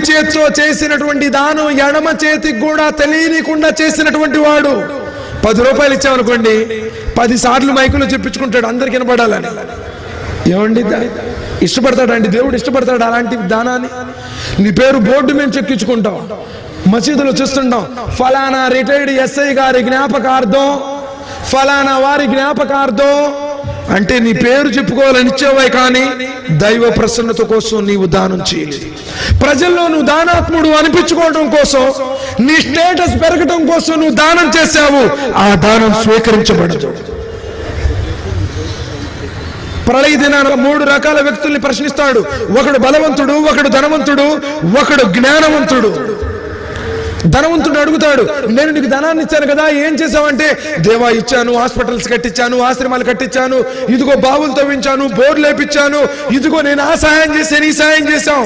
చేతితో చేసినటువంటి దానం ఎడమ చేతికి కూడా తెలియకుండా చేసినటువంటి వాడు 10 రూపాయలు ఇచ్చామనుకోండి 10 సార్లు మైకులో చెప్పించుకుంటాడు, అందరికి వినపడాలని. ఏమండి, ఇష్టపడతాడండి దేవుడు? ఇష్టపడతాడు అలాంటి దానాన్ని? నీ పేరు బోర్డు మేము చెక్కించుకుంటాం, మసీదులో చూస్తుంటాం, ఫలానా రిటైర్డ్ ఎస్ఐ గారి జ్ఞాపకార్థం, ఫలానా వారి జ్ఞాపకార్థం అంటే నీ పేరు చెప్పుకోవాలని ఇచ్చేవే కానీ దైవ ప్రసన్నత కోసం నీవు దానం చేయలేదు. ప్రజల్లో నువ్వు దానాత్ముడు అనిపించుకోవడం కోసం, నీ స్టేటస్ పెరగడం కోసం నువ్వు దానం చేశావు, ఆ దానం స్వీకరించబడదు. ప్రళయ దినాన 3 రకాల వ్యక్తుల్ని ప్రశ్నిస్తాడు. ఒకడు బలవంతుడు, ఒకడు ధనవంతుడు, ఒకడు జ్ఞానవంతుడు. ధనవంతుడు అడుగుతాడు, నేను నీకు ధనాన్ని ఇచ్చాను కదా, ఏం చేసావంటే, దేవా ఇచ్చాను, హాస్పిటల్స్ కట్టించాను, ఆశ్రమాలు కట్టించాను, ఇదిగో బావులు తవ్వించాను, బోర్లు లేపించాను, ఇదిగో నేను ఆ సహాయం చేశాను, ఈ సహాయం చేశావు.